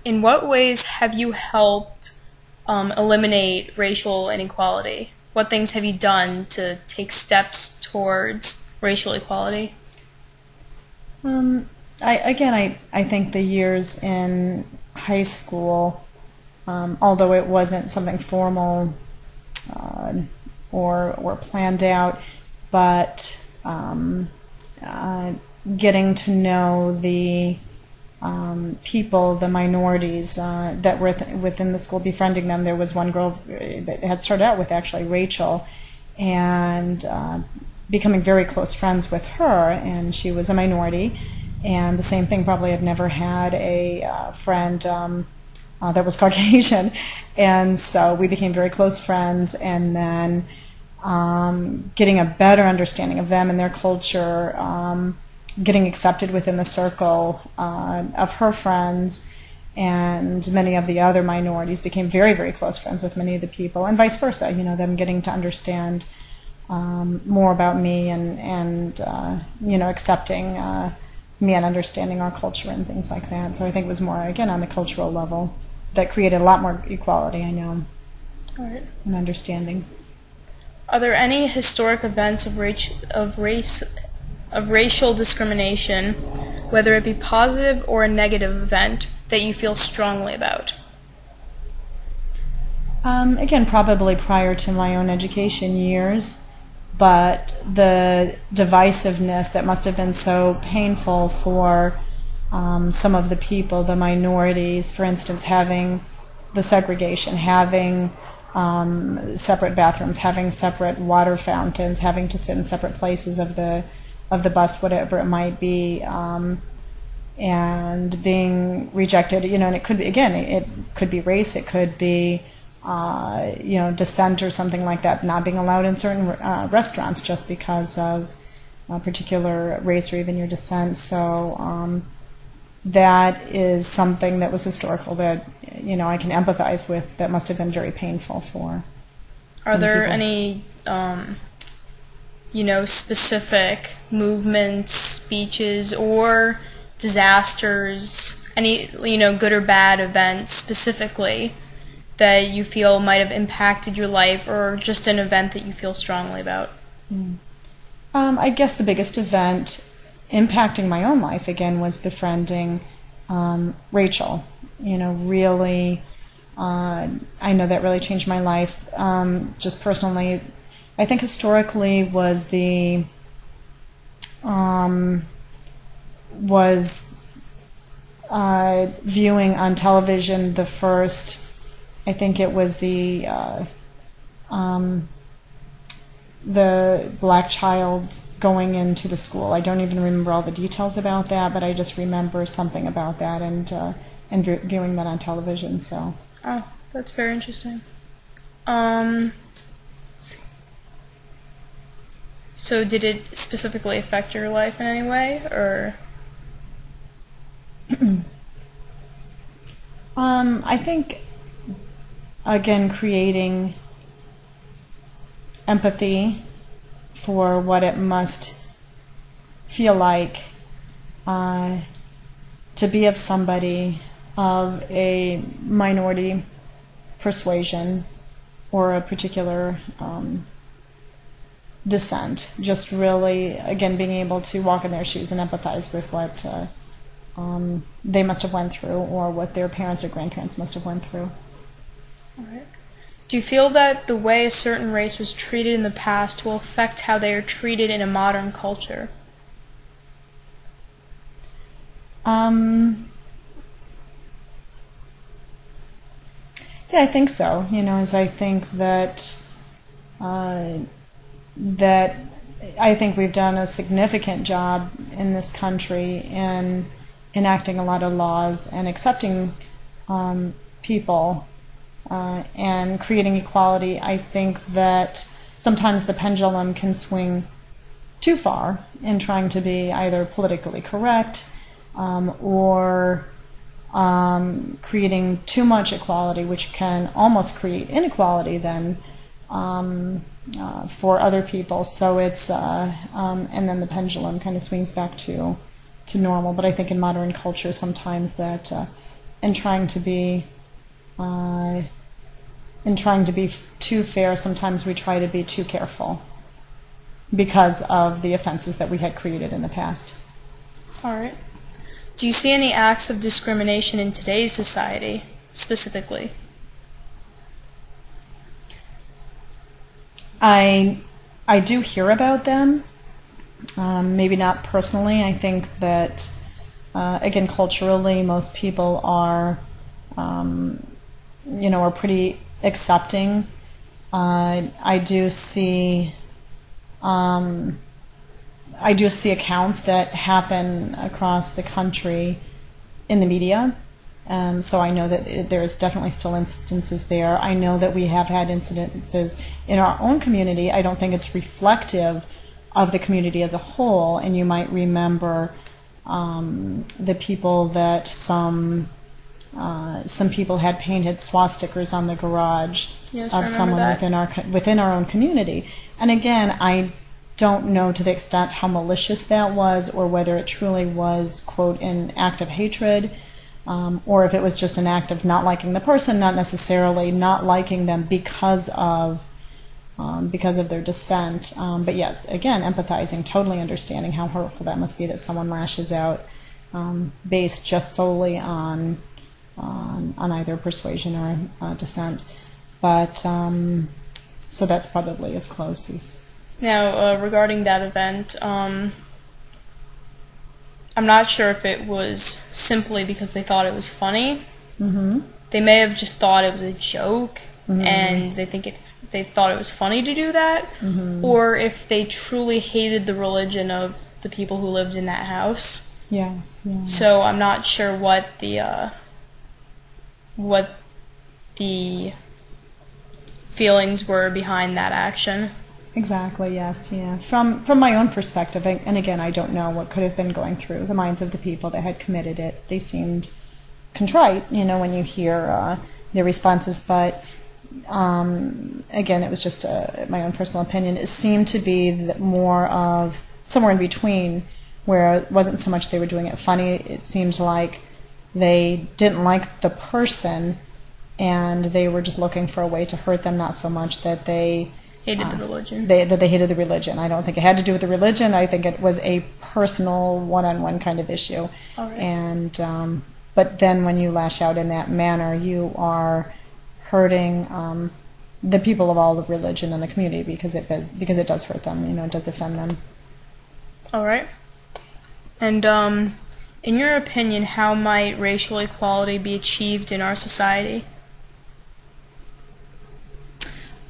in what ways have you helped eliminate racial inequality? What things have you done to take steps towards racial equality? I think the years in high school, although it wasn't something formal uh, or planned out, but getting to know the people, the minorities that were within the school, befriending them. There was one girl that had started out with actually Rachel, and becoming very close friends with her, and she was a minority. And the same thing, probably had never had a friend that was Caucasian, and so we became very close friends. And then getting a better understanding of them and their culture, getting accepted within the circle of her friends, and many of the other minorities became very, very close friends with many of the people, and vice versa. You know, them getting to understand more about me, and accepting me and understanding our culture and things like that. So I think it was more, again, on the cultural level that created a lot more equality, I know, All right. and understanding. Are there any historic events of racial discrimination, whether it be positive or a negative event, that you feel strongly about? Again, probably prior to my own education years, but the divisiveness that must have been so painful for some of the people, the minorities, for instance, having the segregation, having separate bathrooms, having separate water fountains, having to sit in separate places of the bus, whatever it might be, and being rejected. And it could be, again, it could be race, it could be descent or something like that, not being allowed in certain restaurants just because of a particular race or even your descent. So that is something that was historical that I can empathize with. That must have been very painful for. Are there people. any specific movements, speeches, or disasters, any good or bad events specifically that you feel might have impacted your life, or just an event that you feel strongly about? I guess the biggest event impacting my own life, again, was befriending Rachel. Really, I know that really changed my life. Just personally, I think historically was viewing on television the first. I think it was the black child going into the school. I don't even remember all the details about that, but I just remember something about that, and viewing that on television. So. Oh, that's very interesting. Let's see. So did it specifically affect your life in any way, or? I think, again, creating empathy for what it must feel like to be of somebody of a minority persuasion or a particular descent. Just really, again, being able to walk in their shoes and empathize with what they must have went through, or what their parents or grandparents must have went through. All right. Do you feel that the way a certain race was treated in the past will affect how they are treated in a modern culture? Yeah, I think so. As I think that that I think we've done a significant job in this country in enacting a lot of laws and accepting people and creating equality. I think that sometimes the pendulum can swing too far in trying to be either politically correct or creating too much equality, which can almost create inequality then for other people. So it's and then the pendulum kind of swings back to normal. But I think in modern culture sometimes that in trying to be too fair, sometimes we try to be too careful because of the offenses that we had created in the past. All right. Do you see any acts of discrimination in today's society, specifically? I do hear about them, maybe not personally. I think that, again, culturally, most people are, are pretty accepting. I do see accounts that happen across the country in the media. So I know that there is definitely still instances there. I know that we have had incidences in our own community. I don't think it's reflective of the community as a whole. And you might remember the people that some people had painted swastikas on the garage of someone within our own community. And again, I don't know to the extent how malicious that was, or whether it truly was, quote, an act of hatred. Or if it was just an act of not liking the person, not necessarily not liking them because of their dissent. But yet, again, empathizing, totally understanding how hurtful that must be that someone lashes out based just solely on either persuasion or dissent. But so that's probably as close as. Now, regarding that event, I'm not sure if it was simply because they thought it was funny. Mm-hmm. They may have just thought it was a joke, mm-hmm. and they thought it was funny to do that, mm-hmm. or if they truly hated the religion of the people who lived in that house. Yes. Yeah. So I'm not sure what the feelings were behind that action. Exactly, yes, yeah. From my own perspective, and again, I don't know what could have been going through the minds of the people that had committed it. They seemed contrite, when you hear their responses, but again, it was just my own personal opinion. It seemed to be more of somewhere in between, where it wasn't so much they were doing it funny. It seemed like they didn't like the person, and they were just looking for a way to hurt them, not so much that they hated the religion. They hated the religion. I don't think it had to do with the religion. I think it was a personal, one-on-one kind of issue. All right. And but then when you lash out in that manner, you are hurting the people of all the religion in the community because it does hurt them. It does offend them. All right. And in your opinion, how might racial equality be achieved in our society?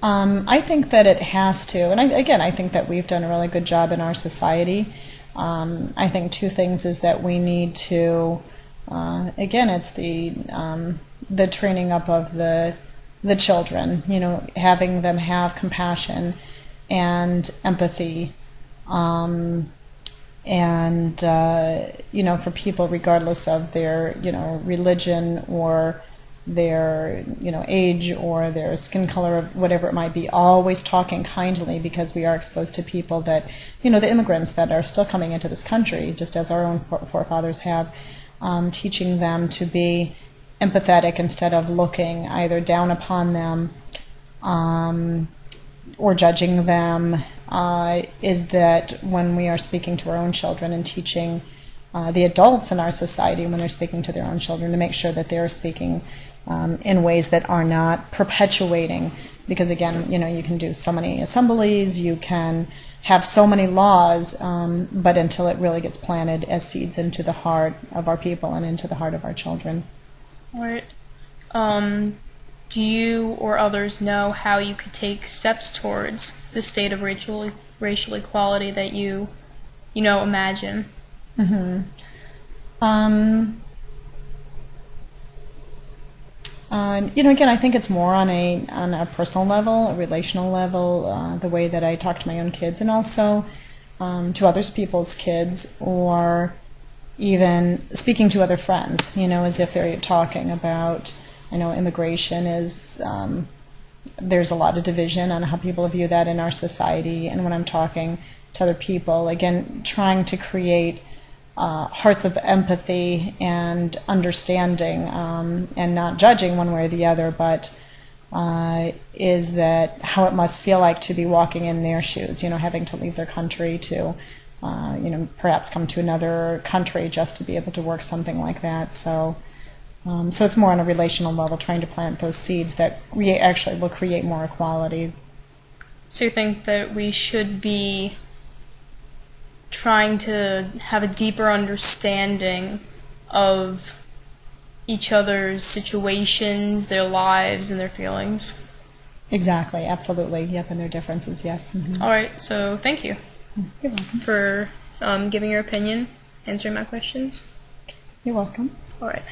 I think that it has to, and I think that we've done a really good job in our society. I think two things is that we need to, again, it's the training up of the children, having them have compassion and empathy, and for people regardless of their religion or their age or their skin color or whatever it might be, always talking kindly, because we are exposed to people that the immigrants that are still coming into this country, just as our own forefathers have, teaching them to be empathetic instead of looking either down upon them or judging them, is that when we are speaking to our own children and teaching the adults in our society when they're speaking to their own children, to make sure that they are speaking in ways that are not perpetuating, because again, you can do so many assemblies, you can have so many laws, but until it really gets planted as seeds into the heart of our people and into the heart of our children. All right. Do you or others know how you could take steps towards the state of racial equality that you imagine? Mm-hmm. Again, I think it's more on a personal level, a relational level, the way that I talk to my own kids, and also to other people's kids, or even speaking to other friends, as if they're talking about, immigration is, there's a lot of division on how people view that in our society, and when I'm talking to other people, again, trying to create hearts of empathy and understanding, and not judging one way or the other, but is that how it must feel like to be walking in their shoes, having to leave their country to, perhaps come to another country just to be able to work something like that. So it's more on a relational level, trying to plant those seeds that actually will create more equality. So you think that we should be trying to have a deeper understanding of each other's situations, their lives, and their feelings? Exactly, absolutely. Yep, and their differences, yes. Mm-hmm. All right, so thank you. You're welcome. For giving your opinion, answering my questions. You're welcome. All right.